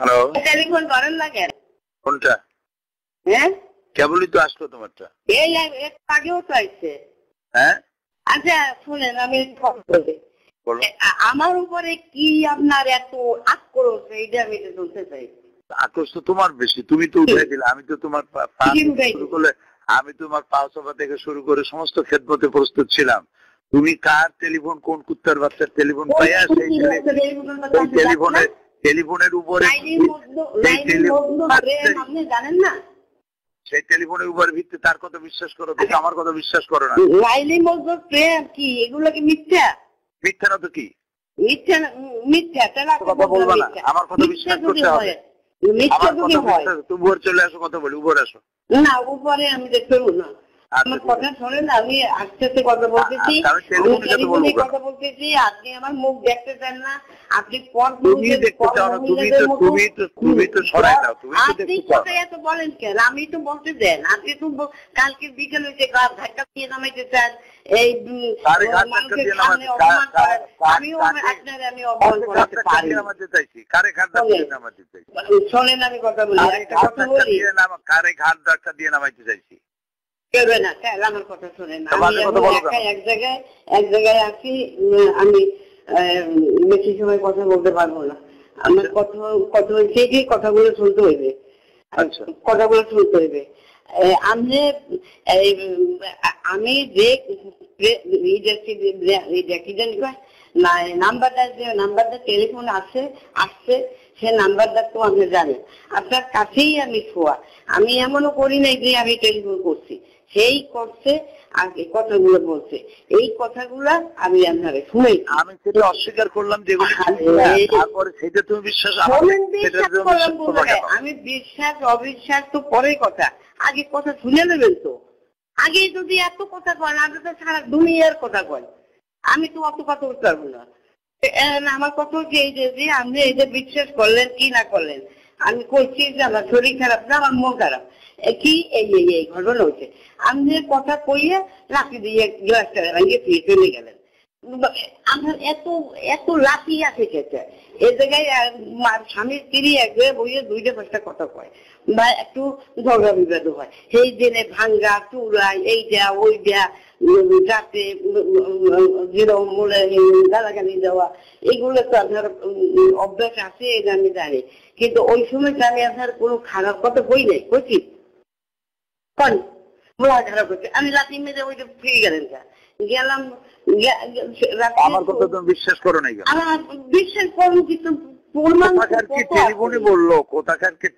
Hello, telephone করেন না কেন? কোনটা? হ্যাঁ, কেবলই তো আসলো তোমারটা। এই একটু আগেও তো আসছে। হ্যাঁ, আচ্ছা শুনেন, আমি কথা বলি। বলো। আমার উপরে কি আপনার এত আক্রোশ, এইটা আমি একটু শুনতে চাই। আক্রোশ তো তোমার বেশি, তুমি তো উঠাই দিলে। আমি তো তোমার শুরু করলে, আমি তোমার পাওসভা থেকে শুরু করে সমস্ত খেদমতে প্রস্তুত ছিলাম। তুমি কার টেলিফোন, কোন কুত্তার বাচ্চার টেলিফোন পাইয়া সেই টেলিফোনের উপরে আপনি জানেন না, সেই টেলিফোনের উপরে ভিত্তি তার কথা বিশ্বাস করো, কিন্তু আমার কথা বিশ্বাস করো না। লাইলি মজদুর প্রেম কি এগুলো কি মিথ্যা? মিথ্যা না তো কি? মিথ্যা মিথ্যা, কথা বলবা না, আমার কথা বিশ্বাস করতে হবে। মিথ্যা যদি হয় তুমি উপরে চলে আসো, কথা বলি, উপরে আসো। না, উপরে আমি দেখতে না। আমার কথা শোনেন, আমি আস্তে আস্তে কথা বলতেছি, কথা বলতেছি। আপনি আমার মুখ দেখতে চান না, আপনি এত বলেন কেন? আমি তো বলতে দেন। আপনি তো কালকে বিকেলে যে ধাক্কা দিয়ে নামাইতে চান, এই মানুষের সামনে অপমান করেন, আমিও আপনার আমি অপমান করতে পারি। শোনেন, আমি কথা বলি, একটা কথা বলি। কারে ঘাট ধাক্কা দিয়ে নামাইতে চাইছি? আমার কথা শোনেন, এক জায়গায় আছি, আমি বেশি সময় কথা বলতে পারবো না। আমার কথা হচ্ছে যে কথাগুলো শুনতে হইবে, কথাগুলো শুনতে হইবে। আমি যে নাম্বারটা টেলিফোন আসছে সে নাম্বারটা তো আপনি জানেন, আপনার কাছেই আমি ছোঁয়া। আমি এমনও করি নাই যে আমি টেলিফোন করছি, সেই করছে আর এই কথাগুলো বলছে, এই কথাগুলা আমি আপনার শুনে আমি সেটা অস্বীকার করলাম, যেগুলো সেটা তুমি বিশ্বাস। আমি বিশ্বাস অবিশ্বাস তো পরের কথা, আগে কথা শুনে নেবেন তো। আগে যদি এত কথা কন, আপনি তো সারা দুনিয়ার কথা কন, আমি তো অত কথা বলতে পারবো না। আমার কথা হচ্ছে এই যে আপনি এই যে বিশ্বাস করলেন কি না করলেন, আমি কইছি যে আমার শরীর খারাপ না, আমার মন খারাপ, কি এই ঘটনা হচ্ছে। আপনি কথা কইয়ে লাঠি দিয়ে গ্লাসটা ভেঙে ফিরে চলে গেলেন। আমার এত লাঠি আছে খেতে, এই জায়গায় স্বামীর স্ত্রী এক জায়গায় বইয়ে দুইটা পাঁচটা কথা কয় বা একটু ঝগড়া বিবাদ হয়, সেই দিনে ভাঙ্গা চুরাই এইটা ওইটা, যাতে গালাগালি দেওয়া, এগুলো তো আপনার অভ্যাস আছে, এটা আমি জানি। কিন্তু ওই সময় আমি আপনার কোনো খারাপ কথা বই নাই, কইছি খারাপ করছে, আমি লাঠি মেরে ওইটা ফিরে গেলেন গেলাম। আমার কথা তুমি বিশ্বাস করো নাই? বিশ্বাস করবো, কিন্তু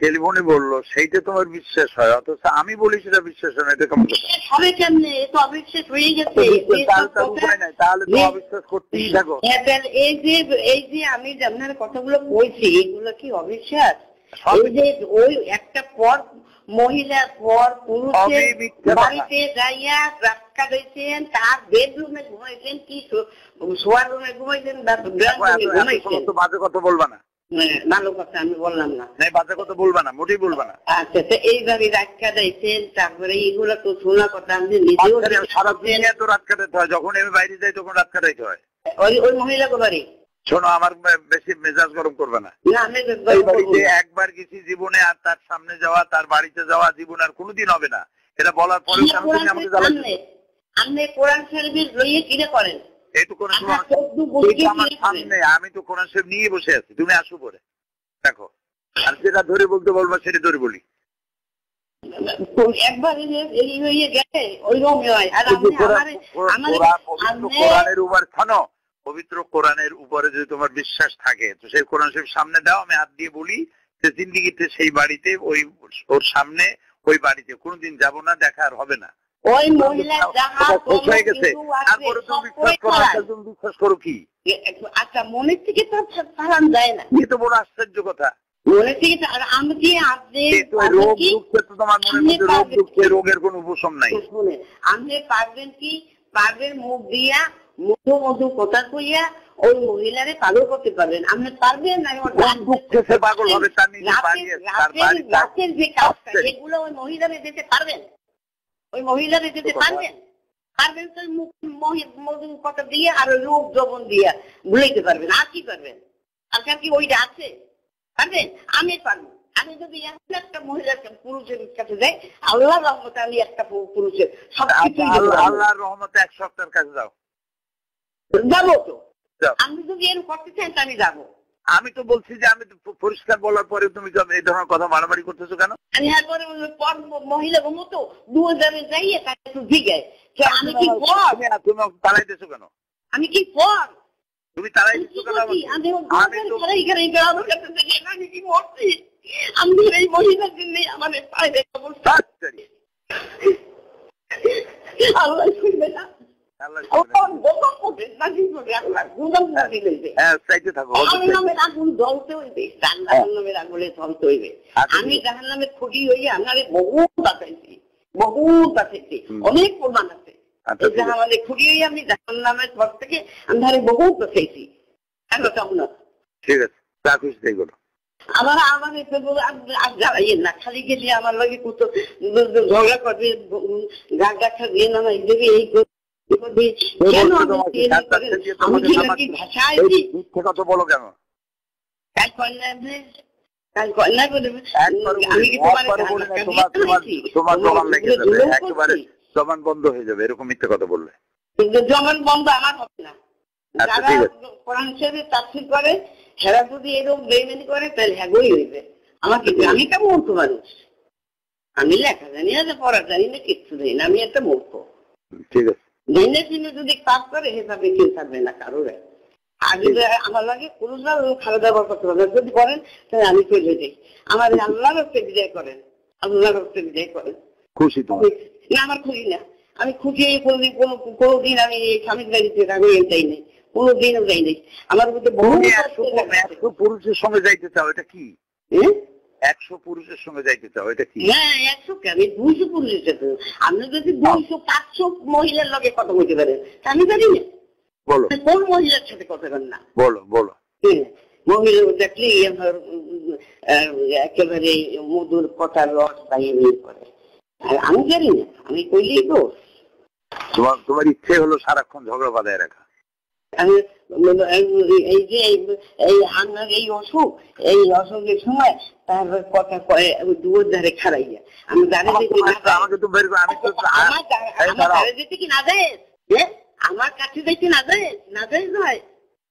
টেলিফোনে বললো সেইটা তোমার বিশ্বাস হয়, অথচ আমি বলি সেটা বিশ্বাস হয় না। এটা কেমন কথা হবে? কেমনে? এ তো অবিশ্বাস হয়ে গেছে। তাহলে তো অবিশ্বাস করতেই থাকো। এই যে আমি আপনার কথাগুলো বলছি, এগুলো কি অবিশ্বাস? এই যে ওই একটা পর মহিলার পর পুরুষের বাড়িতে যাইয়া রাস্তা দিয়েছেন, তার বেডরুমে ঘুমাইছেন, কি শোয়ার রুমে ঘুমাইছেন, বাজে কথা বলবা না। ভালো কথা আমি বললাম না, বাজে কথা বলবা না, মোটেই বলবা না। আচ্ছা, এইভাবে রাত কাটাইছেন, তারপরে এইগুলো তো শোনা কথা। আমি নিজেও সারা দিনে তো রাত কাটাতে হয়, যখন আমি বাইরে যাই তখন রাত কাটাইতে হয়। ওই মহিলাকে বাড়ি শোনো, আমার বেশি মেজাজ গরম করবে না। একবার গেছি জীবনে, আর তার সামনে যাওয়া, তার বাড়িতে যাওয়া জীবন আর কোনোদিন হবে না। এটা বলার পরেও আমাকে আপনি কোরআন শরীফ লইয়ে কিনে করেন, আমার সামনে আমি তো কোরআন শরীফ নিয়ে বসে আছি, তুমি আসো পরে দেখো। আর যেটা ধরে বলতে বলবো সেটা ধরে বলি। একবার হয়ে গেছে ওইরকম হয়। আর কোরআনের উপর থানো, পবিত্র কোরআনের উপরে যদি তোমার বিশ্বাস থাকে তো সেই কোরআন শরীফ সামনে দাও, আমি হাত দিয়ে বলি যে জিন্দিগিতে সেই বাড়িতে ওর সামনে ওই বাড়িতে কোনোদিন যাব না, দেখা আর হবে না। ওই মহিলা হয়ে গেছে, তারপরে তুমি বিশ্বাস করো কি? আচ্ছা, মনের থেকে তো সালাম যায় না, এ তো বড় আশ্চর্য কথা। মনের থেকে আমি কি রোগ ঢুকছে তো তোমার মনের মধ্যে, রোগ ঢুকছে, রোগের কোন উপশম নাই। আপনি পারবেন কি? পারবেন মুখ দিয়া মধু কথা কইয়া ওই মহিলারে পাগল করতে পারবেন? আপনি পারবেন না? পাগল হবে রাতের যে কাজটা, এগুলো ওই মহিলারে দিতে পারবেন? ওই মহিলারে দিতে পারবেন? পারবেন তো মুখ মধু কথা দিয়ে আর রূপ যৌবন দিয়া ভুলাইতে পারবেন, আর কি পারবেন? আপনার কি ওইটা আছে? পারবেন? আমি পারবো। আমি যদি একটা মহিলার পুরুষের কাছে যাই, আল্লাহর রহমতে আমি একটা পুরুষের সবকিছু আল্লাহর রহমতে 1 সপ্তাহের কাছে যাও, যাবো তো। আমি যদি এরকম করতে চাই আমি যাবো। আমি তো বলছি যে আমি পরিষ্কার বলার পরে তুমি এই ধরনের কথা মারামারি করতেছো কেন? আমি এরপরে মহিলা মতো 2000 যাইয়ে তাকে একটু জিজ্ঞাই আমি কি তুমি তাড়াইতেছো কেন? আমি কি পর তুমি তাড়াইতেছো কেন? আমি কি মরছি? আমি এই মহিলার জন্য আমাদের পায়ে আল্লাহ শুনবে না। আমি জাহান্নামে খুঁটি হইয়া আমারে বহুত বাঁচাইছি, বহুত বাঁচাইছি, অনেক প্রমাণ আছে। আমাদের খুঁটি হইয়া আমি জাহান্নামের ঘর থেকে আমি বহুত বাঁচাইছি। ঠিক আছে, রাখিস দেখো। আমার জ্বালাইয়েন না, খালি গেলে আমার লাগে কত ঝগড়া করবে, গাছ গাছা দিয়ে না দেবে, এই বলো কেন? একেবারে জবান বন্ধ হয়ে যাবে এরকম মিথ্যে কথা বললে। জবান বন্ধ আমার হবে না। যারা কোরআন শরীফে তাফসীর করে হেরা যদি এরকম বেইমানি করে তাহলে হ্যাগই হইবে। আমাকে আমি একটা মূর্খ মানুষ, আমি লেখা জানি না, পড়া জানি না, কিচ্ছু জানি না, আমি একটা মূর্খ। ঠিক আছে, দিনের দিনে যদি কাজ করে হিসাবে কেউ থাকবে না কারোর। আর যদি আমার লাগে পুরুষরা খাওয়া দাওয়া করতে হবে, যদি করেন তাহলে আমি চলে যাই। আমার আল্লাহর হচ্ছে বিদায় করেন, আল্লাহর হচ্ছে বিদায় করেন। খুশি তো না? আমার খুশি না। আমি খুশি কোনোদিন আমি স্বামীর বাড়িতে যাই নাই, কোনোদিনও যাই নাই। আমার মধ্যে বহু 100 পুরুষের সঙ্গে যাইতে চাও, এটা কি? 100 পুরুষের সঙ্গে যাইতে চাও, এটা কি? হ্যাঁ 100 কে আমি 200 পুরুষের সাথে। আপনি যদি 200-500 মহিলার লগে কথা বলতে পারেন, আমি জানি না। বলো কোন মহিলার সাথে কথা বলেন না? বলো বলো। মহিলা দেখলে আমার একেবারে মধুর কথার রস বাইরে করে। আমি জানি না, আমি কইলেই তো। তোমার ইচ্ছে হলো সারাক্ষণ ঝগড়া বাঁধায় রাখা। এই যে এই আপনার এই অসুখের সময় তারপর কথা কয়ে দুয়ার ধারে খাড়াইয়া আমি আমাকে তো বের করে, আমি তো আমার যেতে কি না যায়, আমার কাছে যাইতে না যায়, না যায় নয়,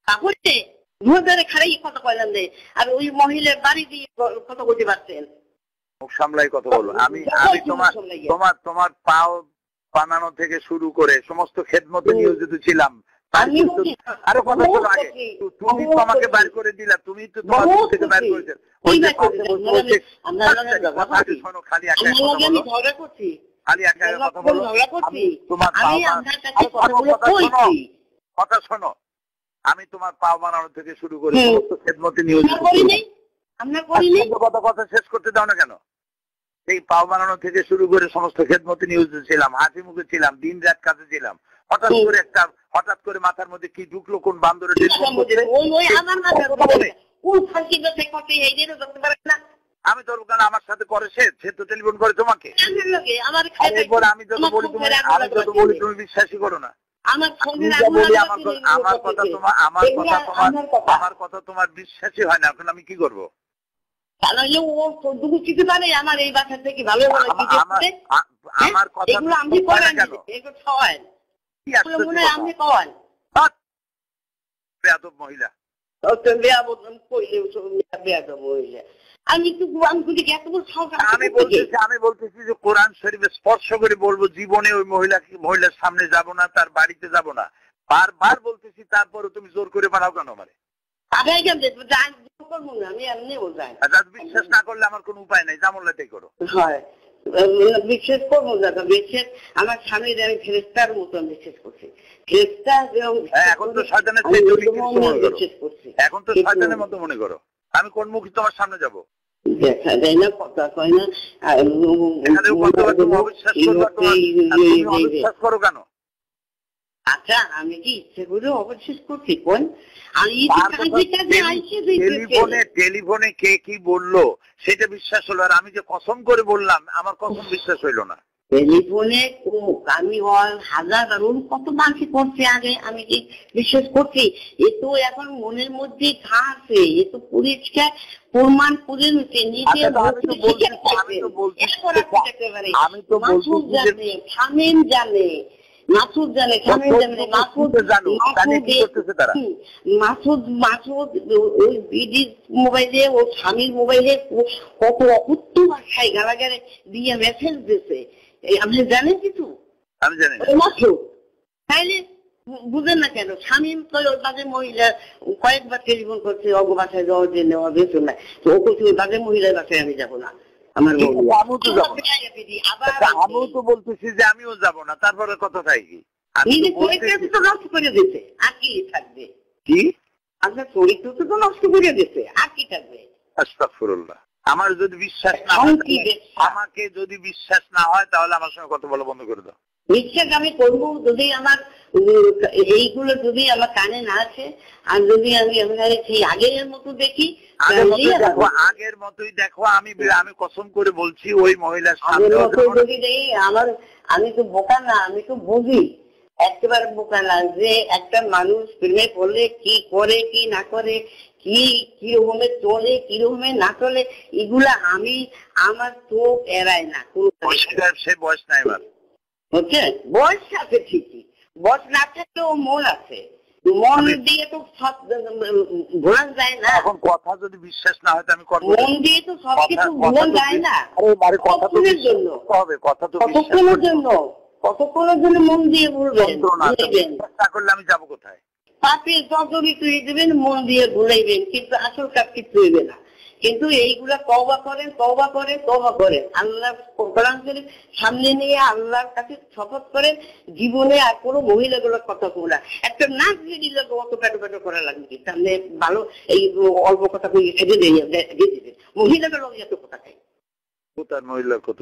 তাহলে দুয়ার ধারে খাড়াই কথা কইলাম দেয়। আর ওই মহিলার বাড়ি দিয়ে কথা বলতে পারছেন। মুখ সামলাই কথা বলো। আমি তোমার পাও বানানো থেকে শুরু করে সমস্ত খেদমতে নিয়োজিত ছিলাম। আরো কথা শোনো আগে, তুমি তো আমাকে বাইর করে দিলা, তুমি তো তোমার থেকে বাইর করেছো। শোনো, খালি একা কথা বলো। কথা শোনো, আমি তোমার পাও বানানো থেকে শুরু করে সমস্ত খেদমতে নিয়োজিত কথা শেষ করতে দাও না কেন? এই পাও বানানো থেকে শুরু করে সমস্ত খেদমতে নিয়োজিত ছিলাম, হাসি মুখে ছিলাম, দিন রাত কাজে ছিলাম। হঠাৎ করে মাথার মধ্যে কি ঢুকলো, কোন বান্দরে আমি তোর কেন? আমার সাথে করে সে তো টেলিফোন করে তোমাকে। আমি যত বলি তুমি বিশ্বাসই করো না। আমার কথা তোমার বিশ্বাসই হয় না। এখন আমি কি করবো? আমার এই বাসা থেকে ভালো আমার কথা মহিলা আমি বলতেছি যে কোরআন শরীফে স্পর্শ করে বলবো, জীবনে ওই মহিলার সামনে যাব না, তার বাড়িতে যাব না, বারবার বলতেছি। তারপরে তুমি জোর করে পাঠাও কেন আমারে? বিশ্বাস না করলে আমার কোন উপায় নাই, জামলাটাই করো। বিশ্বাস করবো না, বিশ্বাস আমার স্বামীর আমি ফেরেশতার মতো বিশ্বাস করছি। এখন তো শয়তানের মতো মনে করো। আমি কোন মুখে তোমার সামনে যাবো? দেখা যায় না, কথা কয় না। অবিশ্বাস করো কেন? আচ্ছা, আমি কি ইচ্ছে করে অবিশ্বাস করছি? কোন টেলিফোনে কে কি বললো সেটা বিশ্বাস হলো, আর আমি যে কসম করে বললাম আমার কসম বিশ্বাস হইলো না। টেলিফোনে আমি হাজার কত মানুষ করছে আগে, আমি কি বিশ্বাস করছি? এ তো এখন মনের মধ্যে ঘা আছে, এ তো পরিষ্কার প্রমাণ করে নিচ্ছে নিজে। শামীম জানে, মাসুদ জানে, শামীম জানে, মাসুদ ওই বিডি মোবাইলে, ও স্বামীর মোবাইলে কত অকুত্ত ভাষায় গালাগালে দিয়ে মেসেজ দিছে, আপনি জানেন কিছু? আমি জানি মাসুদ তাইলে বুঝেন না কেন? শামীম তো তাদের মহিলা কয়েকবার টেলিফোন করছে, অগ বাসায় যাওয়ার জন্য বেতন নাই, তো ও করছে তাদের মহিলার বাসায় আমি যাবো না, আমার আমিও তো বলতেছি যে আমিও যাব না, তারপরে কথা থাকি নিজের চরিত্র তো নষ্ট করে দিতে, আর কি থাকবে? কি আপনার চরিত্র তো নষ্ট করে দিতে, আর কি থাকবে? আস্তাগফিরুল্লাহ। আমার যদি বিশ্বাস না হয়, আমাকে যদি বিশ্বাস না হয়, তাহলে আমার সঙ্গে কথা বলা বন্ধ করে দাও। বিশ্বাস আমি করবো যদি আমার এইগুলো যদি আমার কানে না আসে, আর যদি আমি সেই আগের মতো দেখি, আগের মতোই দেখো। আমি কসম করে বলছি, ওই মহিলার যদি দেখি আমার, আমি তো বোকা না, আমি তো বুঝি, একেবারে বোকা না, যে একটা মানুষ প্রেমে পড়লে কি করে কি না করে, কি কিরকমে চলে কিরকমে না চলে, এগুলা আমি আমার চোখ এড়ায় না। সে বয়স নাই এবার, বুঝছেন? বয়স আছে ঠিকই, বয়স না থাকলেও মন আছে, মন দিয়ে তো সব ঘোরা যায় না। এখন কথা যদি বিশ্বাস না হয়, আমি মন দিয়ে তো সবকিছু ঘোরা যায় না। কতক্ষণের জন্য হবে? কথা তো কতক্ষণের জন্য, কতক্ষণের জন্য মন দিয়ে ভুলবেন? চেষ্টা করলে আমি যাবো কোথায়? পাপে যতই তুই দেবেন, মন দিয়ে ভুলাইবেন, কিন্তু আসল কাজ কিছু হইবে না। কিন্তু এইগুলা তওবা করেন, তওবা করেন, তওবা করেন, আল্লাহ কোরআন শরীফ সামনে নিয়ে আল্লাহর কাছে শপথ করেন, জীবনে আর কোনো মহিলাগুলোর কথা বলা, একটা নাচ যদি লাগে অত পেটো পেটো করা লাগবে কি? সামনে ভালো এই অল্প কথা কই এসে দিয়ে দিবে, মহিলাগুলো এত কথা খাই, মহিলার কত